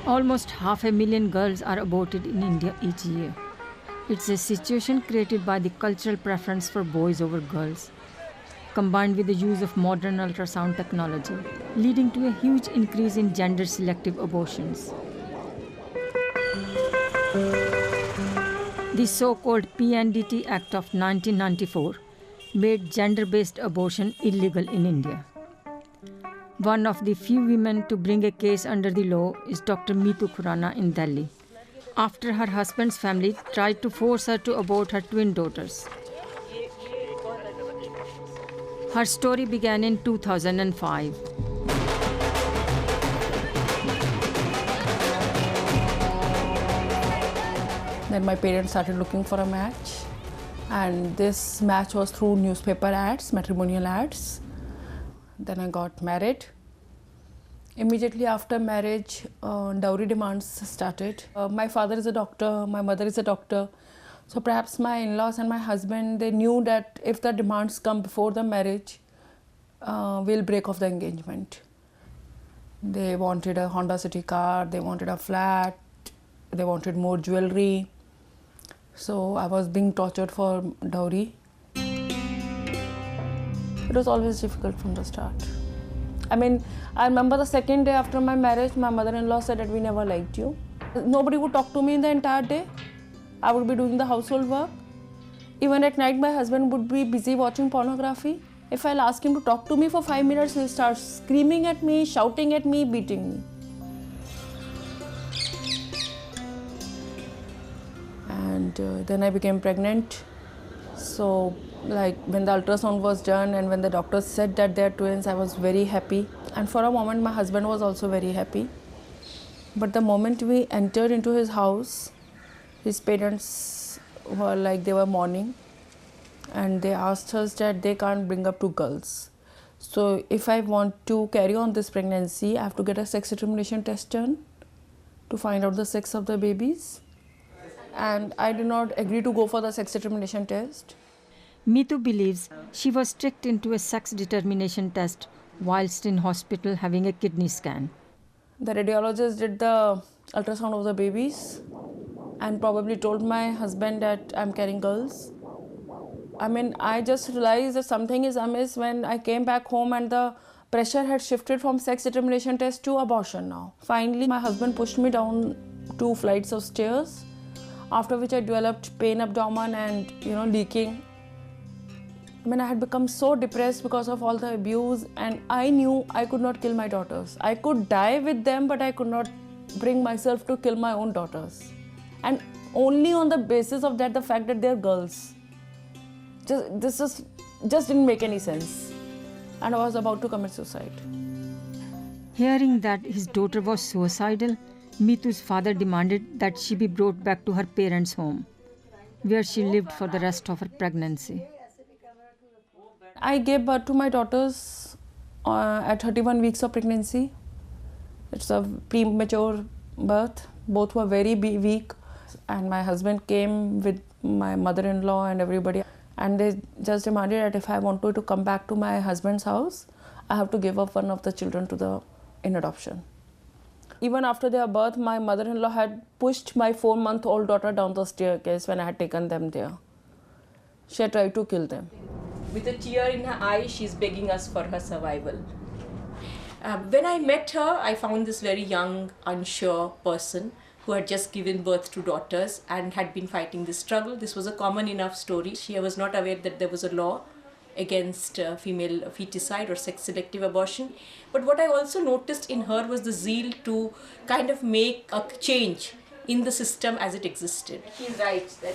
Almost 500,000 girls are aborted in India each year. It's a situation created by the cultural preference for boys over girls, combined with the use of modern ultrasound technology, leading to a huge increase in gender-selective abortions. The so-called PNDT Act of 1994 made gender-based abortion illegal in India. One of the few women to bring a case under the law is Dr. Mitu Khurana in Delhi, after her husband's family tried to force her to abort her twin daughters. Her story began in 2005. Then my parents started looking for a match, and this match was through newspaper ads, matrimonial ads. Then I got married. Immediately after marriage, dowry demands started. My father is a doctor, my mother is a doctor. So perhaps my in-laws and my husband, they knew that if the demands come before the marriage, we'll break off the engagement. They wanted a Honda City car, they wanted a flat, they wanted more jewelry. So I was being tortured for dowry. It was always difficult from the start. I mean, I remember the second day after my marriage, my mother-in-law said that we never liked you. Nobody would talk to me the entire day. I would be doing the household work. Even at night, my husband would be busy watching pornography. If I'll ask him to talk to me for 5 minutes, he'll start screaming at me, shouting at me, beating me. And then I became pregnant. So, like when the ultrasound was done and when the doctors said that they're twins, I was very happy. And for a moment, my husband was also very happy. But the moment we entered into his house, his parents were like, they were mourning. And they asked us that they can't bring up 2 girls. So if I want to carry on this pregnancy, I have to get a sex determination test done to find out the sex of the babies. And I did not agree to go for the sex determination test. Mitu believes she was tricked into a sex determination test whilst in hospital having a kidney scan. The radiologist did the ultrasound of the babies and probably told my husband that I'm carrying girls. I mean, I just realized that something is amiss when I came back home and the pressure had shifted from sex determination test to abortion now. Finally, my husband pushed me down 2 flights of stairs, after which I developed pain abdomen and, leaking. I mean, I had become so depressed because of all the abuse, and I knew I could not kill my daughters. I could die with them, but I could not bring myself to kill my own daughters. And only on the basis of that, the fact that they're girls. This just didn't make any sense. And I was about to commit suicide. Hearing that his daughter was suicidal, Mitu's father demanded that she be brought back to her parents' home, where she lived for the rest of her pregnancy. I gave birth to my daughters at 31 weeks of pregnancy. It's a premature birth. Both were very weak. And my husband came with my mother-in-law and everybody. And they just demanded that if I wanted to come back to my husband's house, I have to give up one of the children in adoption. Even after their birth, my mother-in-law had pushed my 4-month-old daughter down the staircase when I had taken them there. She had tried to kill them. With a tear in her eye, she's begging us for her survival. When I met her, I found this very young, unsure person who had just given birth to daughters and had been fighting this struggle. This was a common enough story. She was not aware that there was a law against female feticide or sex-selective abortion. But what I also noticed in her was the zeal to kind of make a change in the system as it existed. He writes that,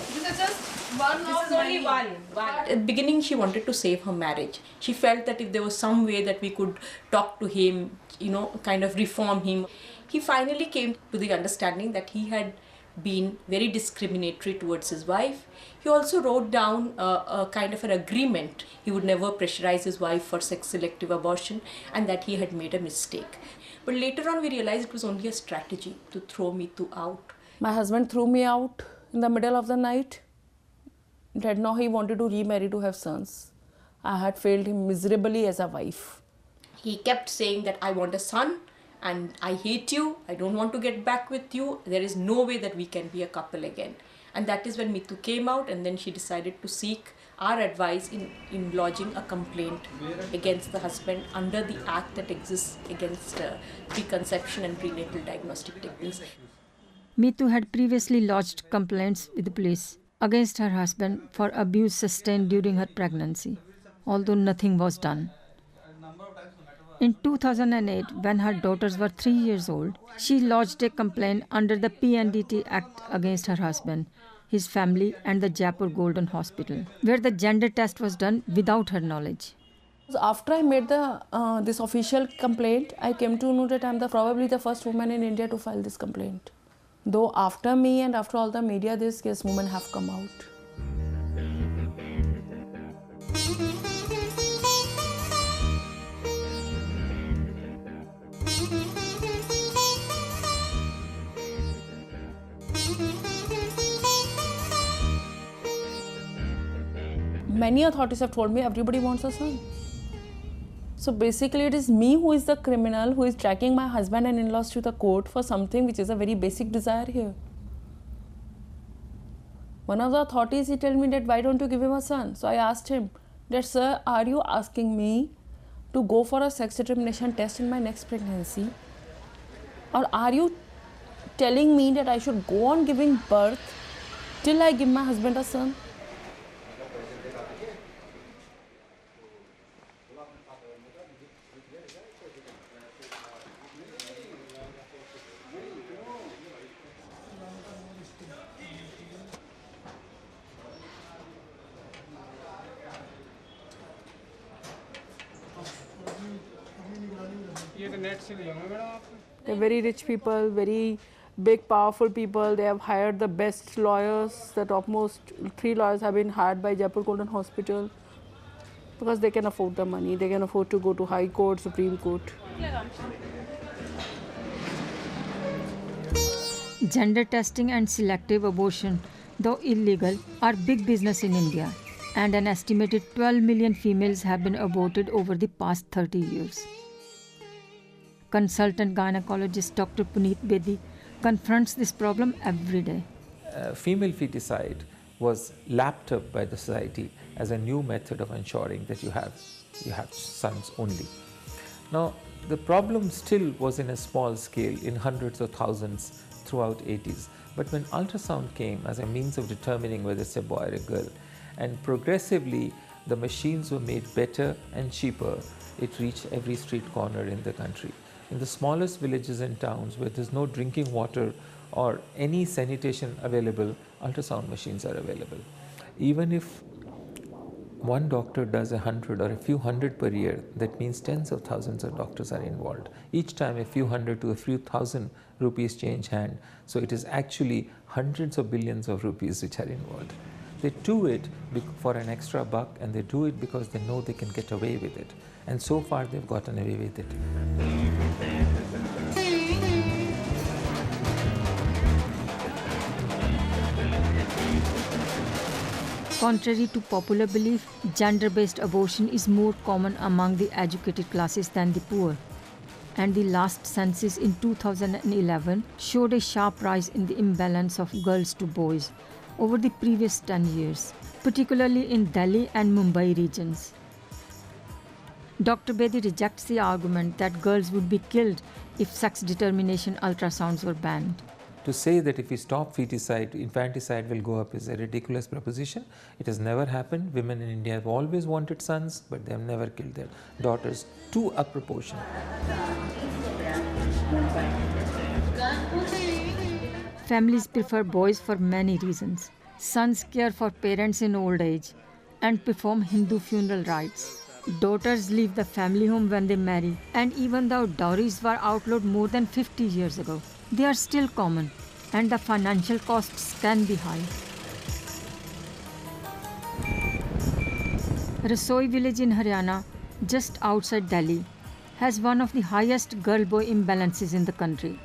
This is just one This is only one. At the beginning, she wanted to save her marriage. She felt that if there was some way that we could talk to him, kind of reform him. He finally came to the understanding that he had been very discriminatory towards his wife. He also wrote down a kind of an agreement. He would never pressurize his wife for sex-selective abortion and that he had made a mistake. But later on we realized it was only a strategy to throw Mitu out. My husband threw me out in the middle of the night. That now he wanted to remarry to have sons. I had failed him miserably as a wife. He kept saying that I want a son and I hate you, I don't want to get back with you, there is no way that we can be a couple again. And that is when Mitu came out, and then she decided to seek our advice in lodging a complaint against the husband under the act that exists against preconception and prenatal diagnostic techniques. Mitu had previously lodged complaints with the police against her husband for abuse sustained during her pregnancy, although nothing was done. In 2008, when her daughters were 3 years old, she lodged a complaint under the PNDT Act against her husband, his family and the Jaipur Golden Hospital, where the gender test was done without her knowledge. After I made this official complaint, I came to know that I'm probably the first woman in India to file this complaint. Though after me and after all the media, this case women have come out. Many authorities have told me everybody wants a son. So basically it is me who is the criminal, who is dragging my husband and in-laws to the court for something which is a very basic desire here. One of the authorities, he told me that why don't you give him a son? So I asked him that, sir, are you asking me to go for a sex determination test in my next pregnancy? Or are you telling me that I should go on giving birth till I give my husband a son? They're very rich people, very big, powerful people. They have hired the best lawyers. The topmost 3 lawyers have been hired by Jaipur Golden Hospital because they can afford the money. They can afford to go to High Court, Supreme Court. Gender testing and selective abortion, though illegal, are big business in India, and an estimated 12 million females have been aborted over the past 30 years. Consultant gynecologist Dr. Puneet Bedi confronts this problem every day. Female feticide was lapped up by the society as a new method of ensuring that you have sons only. Now, the problem still was in a small scale, in hundreds of thousands throughout 80s. But when ultrasound came as a means of determining whether it's a boy or a girl, and progressively the machines were made better and cheaper, it reached every street corner in the country. In the smallest villages and towns where there's no drinking water or any sanitation available, ultrasound machines are available. Even if one doctor does 100 or a few hundred per year, that means tens of thousands of doctors are involved. Each time a few hundred to a few thousand rupees change hand. So it is actually hundreds of billions of rupees which are involved. They do it for an extra buck, and they do it because they know they can get away with it. And so far they've gotten away with it. Contrary to popular belief, gender-based abortion is more common among the educated classes than the poor. And the last census in 2011 showed a sharp rise in the imbalance of girls to boys over the previous 10 years, particularly in Delhi and Mumbai regions. Dr. Bedi rejects the argument that girls would be killed if sex determination ultrasounds were banned. To say that if we stop feticide, infanticide will go up is a ridiculous proposition. It has never happened. Women in India have always wanted sons, but they have never killed their daughters to a proportion. Families prefer boys for many reasons. Sons care for parents in old age and perform Hindu funeral rites. Daughters leave the family home when they marry, and even though dowries were outlawed more than 50 years ago, they are still common, and the financial costs can be high. Rasoi village in Haryana, just outside Delhi, has one of the highest girl-boy imbalances in the country.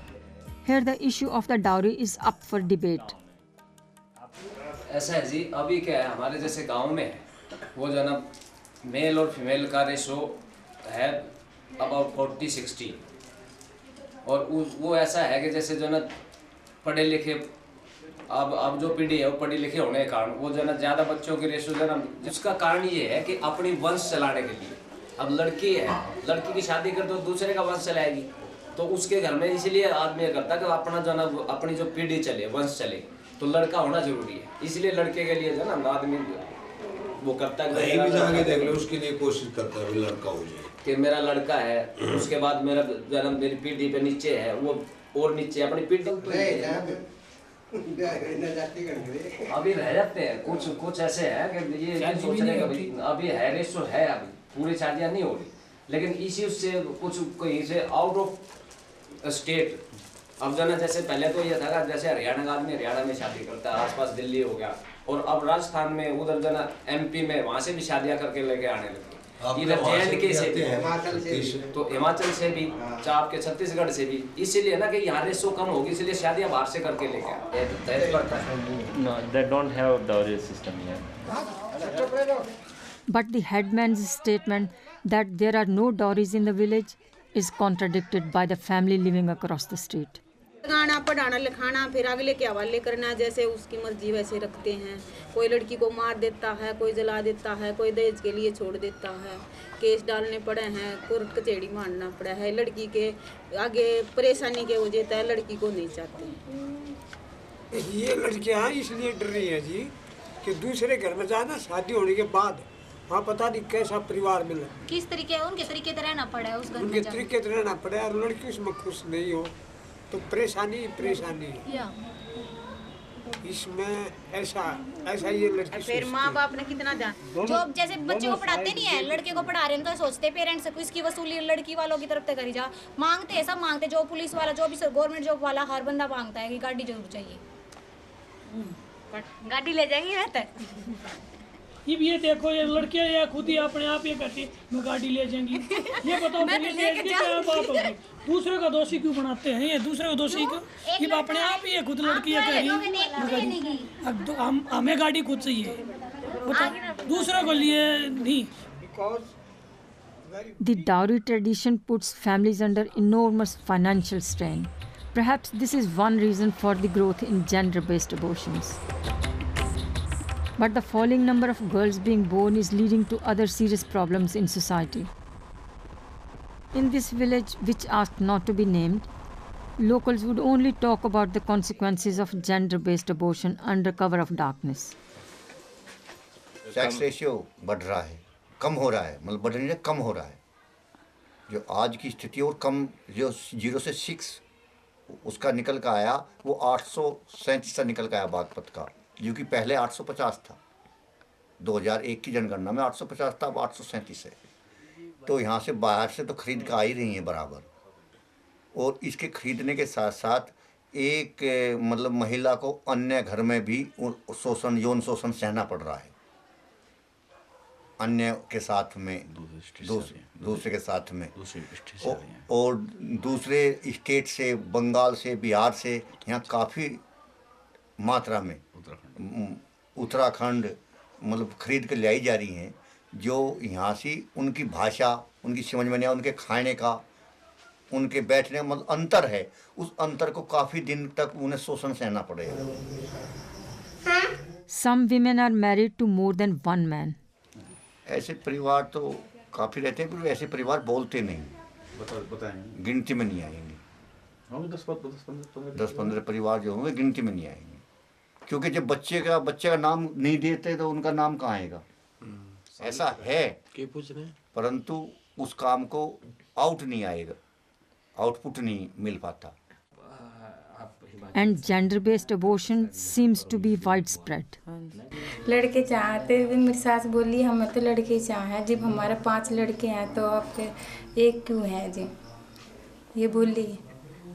Here the issue of the dowry is up for debate. ऐसा है जी, अभी क्या है हमारे जैसे गांव में वो जो ना मेल और फीमेल का रेशो है अबाउट 40-60 और वो ऐसा है कि जैसे जो ना पढ़े लिखे अब जो पीढ़ी है वो पढ़े लिखे होने के कारण वो जो ना ज़्यादा बच्चों की रेशो जो ना जिसका कारण ये है कि अपनी वंश चलाने के लिए अब लड़की है, लड़की की शादी कर दो दूसरे का वंश चलाएगी तो उसके घर में इसीलिए आदमी ये करता है कि अपना जो ना अपनी जो पीढ़ी चले वंश चले तो लड़का होना जरूरी है, इसलिए लड़के के लिए जो ना आदमी वो करता है कहीं भी जाके देख लो उसके लिए कोशिश करता है लड़का हो जाए कि मेरा लड़का है उसके बाद मेरा जन्म मेरी पीढ़ी पे नीचे है वो और नीचे अपनी पीढ़ी अभी रह जाते हैं कुछ ऐसे है कि ये सोचने का अभी है रेशो है अभी पूरी शादियाँ नहीं हो रही लेकिन इसी उससे कुछ कहीं से आउट ऑफ स्टेट अब जो ना जैसे पहले तो ये था जैसे हरियाणा का आदमी हरियाणा में शादी करता है आसपास दिल्ली हो गया और अब राजस्थान में उधर जो ना MP में वहाँ से भी शादियाँ करके लेके आने लगे इधर J&K से भी तो हिमाचल से भी आपके छत्तीसगढ़ से भी इसीलिए ना कि यहाँ रेशो कम होगी इसलिए शादियाँ बाहर से करके लेके आए No, they don't have dowry system here. But the headman's statement that there are no dowries in the village is contradicted by the family living across the street. गाना पढ़ाना लिखाना फिर अगले के हवाले करना जैसे उसकी मर्जी वैसे रखते हैं कोई लड़की को मार देता है कोई जला देता है कोई दहेज के लिए छोड़ देता है केस डालने पड़े हैं कोर्ट कचहरी मारना पड़ा है लड़की के आगे परेशानी के वजह है लड़की को नहीं चाहते ये लड़कियां इसलिए डर रही है जी कि दूसरे घर में जाना शादी होने के बाद वहाँ पता नहीं कैसा परिवार मिला किस तरीके उनके तरीके से रहना पड़ा है उस घर में उनके तरीके से रहना पड़ा और लड़की उसमें खुश नहीं हो तो परेशानी है इसमें ऐसा ये लड़की फिर माँ बाप ने कितना जान जो जैसे बच्चे को पढ़ाते नहीं है लड़के को पढ़ा रहे हैं तो सोचते पेरेंट्स इसकी वसूली लड़की वालों की तरफ से करी जा मांगते हैं सब मांगते जो पुलिस वाला जो भी गवर्नमेंट जॉब वाला हर बंदा मांगता है कि गाड़ी जरूर चाहिए गाड़ी ले जाएंगे बेहतर ये देखो ये लड़कियां या खुद ही अपने आप ये कहती मैं गाड़ी ले जाएंगी ये बताओ क्या बात होगी दूसरे का दोषी क्यों बनाते हैं ये दूसरे को दोषी क्यों ये अपने आप ही है खुद लड़कियां कह रही अब तो हमें गाड़ी खुद चाहिए दूसरे को लिए नहीं The dowry tradition puts families under enormous financial strain. Perhaps this is one reason for the growth in gender-based abortions. But the falling number of girls being born is leading to other serious problems in society. In this village, which asked not to be named, locals would only talk about the consequences of gender-based abortion under cover of darkness. Sex ratio बढ़ रहा है कम हो रहा है मतलब बढ़ नहीं रहा कम हो रहा है जो आज की स्थिति और कम जो 0 से 6 उसका निकल का आया वो 837 से निकल का आया बागपत का जो कि पहले 850 था 2001 की जनगणना में 850 था अब 837 है तो यहाँ से बाहर से तो खरीद कर आ ही रही हैं बराबर और इसके खरीदने के साथ साथ एक मतलब महिला को अन्य घर में भी शोषण यौन शोषण सहना पड़ रहा है अन्य के साथ में दूसरे के साथ में और दूसरे स्टेट से बंगाल से बिहार से यहाँ काफ़ी मात्रा में उत्तराखंड मतलब खरीद कर लाई जा रही हैं जो यहाँ से उनकी भाषा उनकी समझ में नहीं उनके खाने का उनके बैठने का मतलब अंतर है उस अंतर को काफ़ी दिन तक उन्हें शोषण सहना पड़ेगा Some women are married to more than one man. ऐसे परिवार तो काफ़ी रहते हैं पर ऐसे परिवार बोलते नहीं गिनती में नहीं आएंगे 10-15 परिवार जो होंगे गिनती में नहीं आएंगे क्योंकि जब बच्चे का नाम नहीं देते तो उनका नाम कहाँ आएगा ऐसा है परंतु उस काम को आउट नहीं आएगा आउटपुट नहीं मिल पाता And gender-based abortion seems to be widespread. लड़के चाहते भी मेरी सास बोली हमें तो लड़के चाहे जब हमारे 5 लड़के हैं तो आपके एक क्यों है जी ये बोली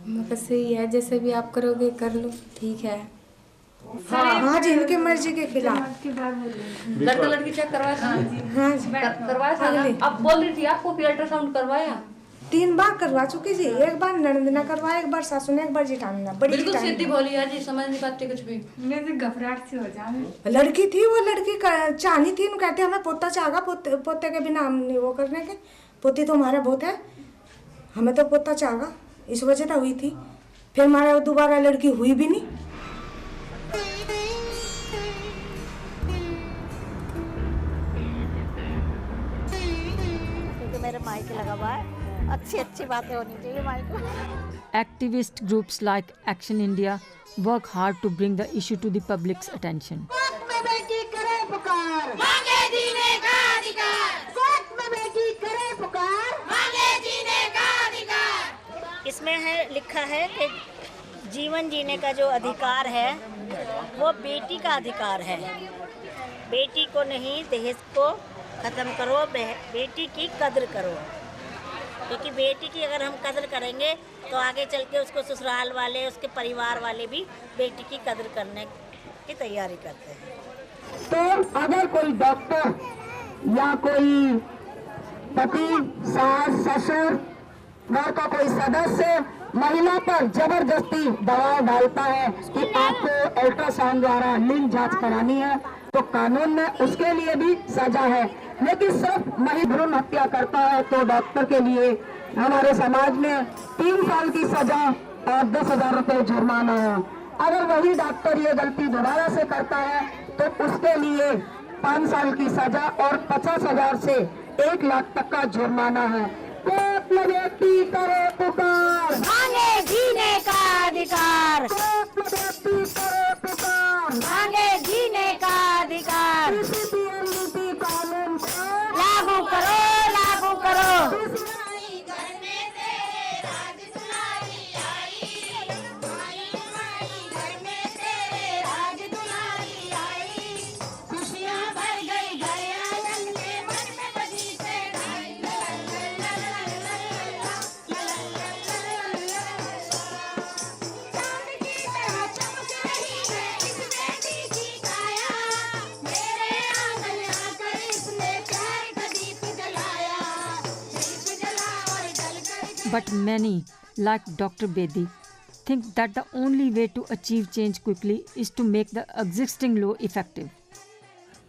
मतलब सही है जैसे भी आप करोगे कर लो ठीक है हाँ जी इनकी मर्जी के खिलाफ लड़का लड़की चेक करवाया था हाँ करवाया था अब बोल रही थी आपको अल्ट्रासाउंड करवाया 3 बार करवा चुकी थी, एक बार ननद ने करवाया, एक बार सासू ने, एक बार जेठानी ने। बड़ी बिल्कुल सीधी बोली यार जी, समझ नहीं पाती कुछ भी। मैं तो घबराहट सी हो जाऊँ। लड़की थी वो, लड़की चाहनी थी, कहते हमें पोता चाहेगा, पोते के बिना हम नहीं वो करने के, पोती तो हमारा बहुत है, हमें तो पोता चाहेगा, इस वजह से हुई थी। फिर हमारा दोबारा लड़की हुई भी नहीं। मेरे माइक लगा हुआ है, अच्छी बातें होनी चाहिए mic. Activist groups like Action India work hard to bring the issue to the public's attention. इसमें है लिखा है कि जीवन जीने का जो अधिकार है वो बेटी का अधिकार है। बेटी को नहीं, दहेज को ख़त्म करो, बेटी की कद्र करो, क्योंकि बेटी की अगर हम कद्र करेंगे तो आगे चल के उसको ससुराल वाले, उसके परिवार वाले भी बेटी की कद्र करने की तैयारी करते हैं। तो अगर कोई डॉक्टर या कोई पति, सास, ससुर, घर का कोई सदस्य महिला पर जबरदस्ती दबाव डालता है कि आपको अल्ट्रासाउंड द्वारा लिंग जांच करानी है, तो कानून में उसके लिए भी सजा है। लेकिन सिर्फ महिला भ्रूण हत्या करता है तो डॉक्टर के लिए हमारे समाज में 3 साल की सजा और 10,000 रुपये जुर्माना है। अगर वही डॉक्टर ये गलती दोबारा से करता है तो उसके लिए 5 साल की सजा और 50,000 से 1 लाख तक का जुर्माना है। बेटी करे पुकार, मांगे जीने का अधिकार, बेटी करे पुकार, मांगे जीने का अधिकार, PNDT कानून लागू करो, लागू करो। But many, like Dr. Bedi, think that the only way to achieve change quickly is to make the existing law effective.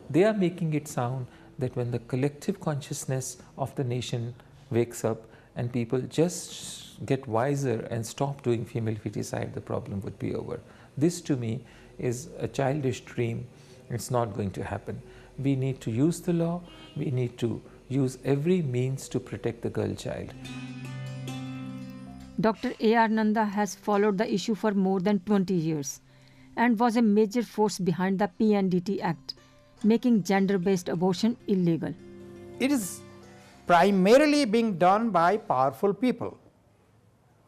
They are making it sound that when the collective consciousness of the nation wakes up and people just get wiser and stop doing female feticide, the problem would be over. This to me is a childish dream. It's not going to happen. We need to use the law. We need to use every means to protect the girl child. Dr. A.R. Nanda has followed the issue for more than 20 years and was a major force behind the PNDT Act, making gender-based abortion illegal. It is primarily being done by powerful people,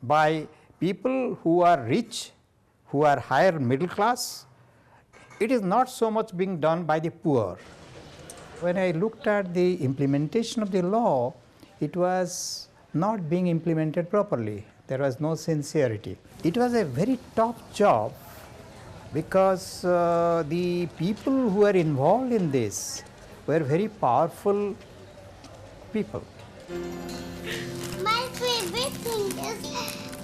by people who are rich, who are higher middle class. It is not so much being done by the poor. When I looked at the implementation of the law, it was not being implemented properly. There was no sincerity. It was a very tough job because the people who were involved in this were very powerful people. My favorite thing is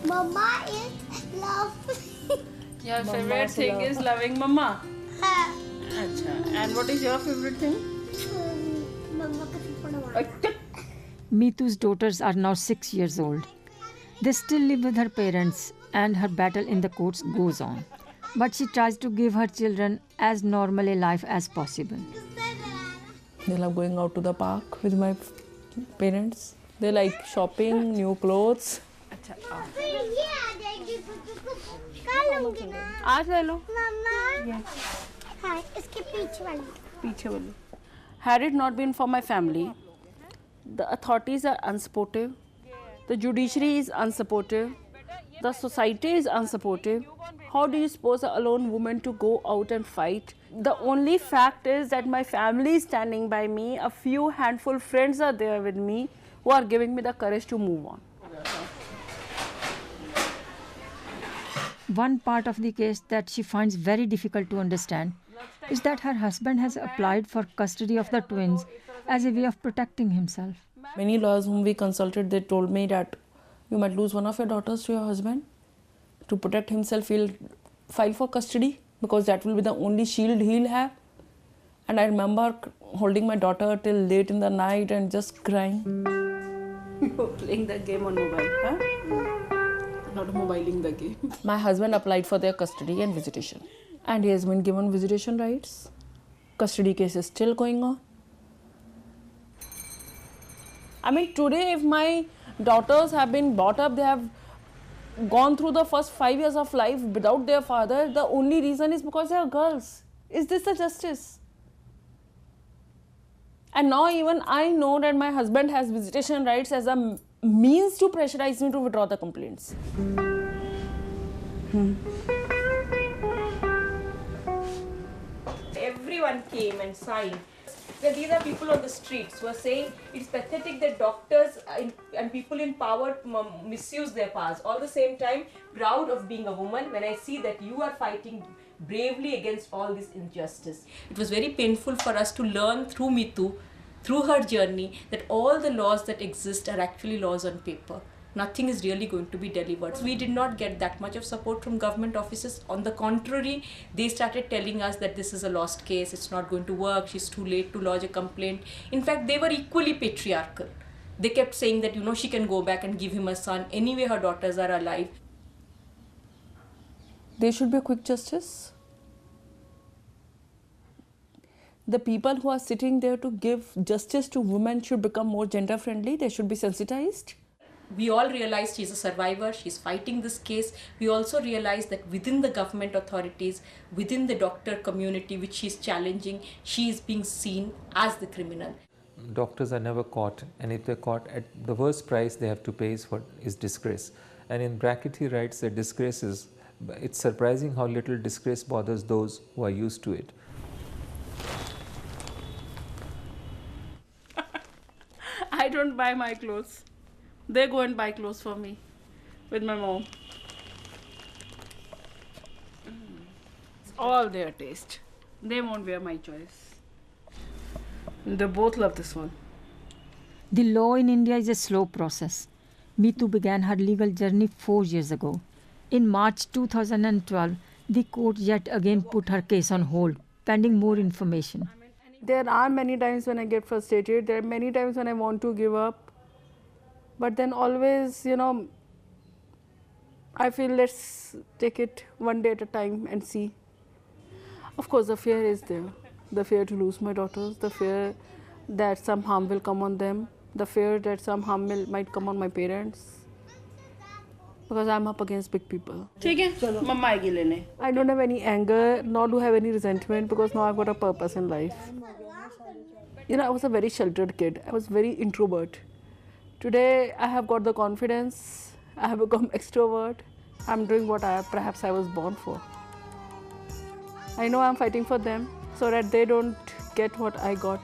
Mama is love. Your favorite thing is loving Mama? Achha. And what is your favorite thing? Mama Mitu's daughters are now 6 years old. They still live with her parents and her battle in the courts goes on. But she tries to give her children as normal a life as possible. They love going out to the park with my parents. They like shopping, new clothes. आज ले लो. हाँ, इसके पीछे वाली. Had it not been for my family, the authorities are unsupportive, the judiciary is unsupportive, the society is unsupportive. How do you suppose a lone woman to go out and fight? The only fact is that my family is standing by me, a few handful friends are there with me who are giving me the courage to move on. One part of the case that she finds very difficult to understand is that her husband has applied for custody of the twins as a way of protecting himself. Many lawyers whom we consulted, they told me that You might lose one of your daughters to your husband. To protect himself, he'll file for custody because that will be the only shield he'll have. And I remember holding my daughter till late in the night and just crying. You're playing the game on mobile, huh? Not mobiling the game. My husband applied for their custody and visitation. And he has been given visitation rights. Custody case is still going on. I mean, today if my daughters have been brought up, they have gone through the first 5 years of life without their father, the only reason is because they are girls. Is this the justice? And now even I know that my husband has visitation rights as a means to pressurize me to withdraw the complaints. Everyone came and signed. These are people on the streets who are saying it's pathetic that doctors and people in power misuse their powers. All the same time, proud of being a woman when I see that you are fighting bravely against all this injustice. It was very painful for us to learn through Mitu, through her journey, that all the laws that exist are actually laws on paper. Nothing is really going to be delivered. We did not get that much of support from government offices. On the contrary, they started telling us that this is a lost case, it's not going to work, she's too late to lodge a complaint. In fact, they were equally patriarchal. They kept saying that, she can go back and give him a son. Anyway, her daughters are alive. There should be a quick justice. The people who are sitting there to give justice to women should become more gender friendly. They should be sensitized. We all realized she's a survivor, she's fighting this case. We also realized that within the government authorities, within the doctor community which she's challenging, she is being seen as the criminal. Doctors are never caught, and if they're caught, at the worst price they have to pay is disgrace. And in bracket he writes that disgrace is, it's surprising how little disgrace bothers those who are used to it. I don't buy my clothes. They go and buy clothes for me with my mom. It's all their taste. They won't wear my choice. They both love this one. The law in India is a slow process. Mitu began her legal journey 4 years ago. In March 2012, the court yet again put her case on hold, pending more information. There are many times when I get frustrated. There are many times when I want to give up. But then always, I feel let's take it one day at a time and see. Of course, the fear is there. The fear to lose my daughters, the fear that some harm will come on them, the fear that some harm might come on my parents. Because I'm up against big people. I don't have any anger, nor do I have any resentment, because now I've got a purpose in life. I was a very sheltered kid. I was very introvert. Today, I have got the confidence, I have become extrovert. I'm doing what perhaps I was born for. I know I'm fighting for them so that they don't get what I got,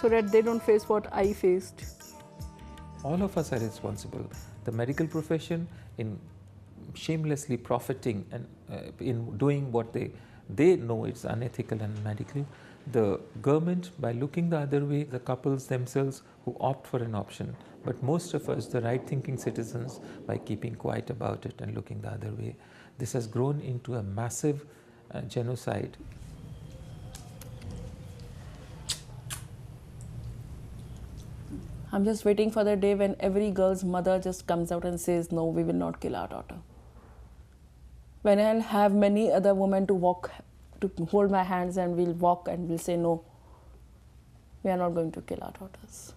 so that they don't face what I faced. All of us are responsible. The medical profession in shamelessly profiting and in doing what they know it's unethical and medical. The government by looking the other way, the couples themselves who opt for an option. But most of us, the right-thinking citizens, by keeping quiet about it and looking the other way. This has grown into a massive genocide. I'm just waiting for the day when every girl's mother just comes out and says, no, we will not kill our daughter. When I'll have many other women to hold my hands and we'll walk and we'll say, no, we are not going to kill our daughters.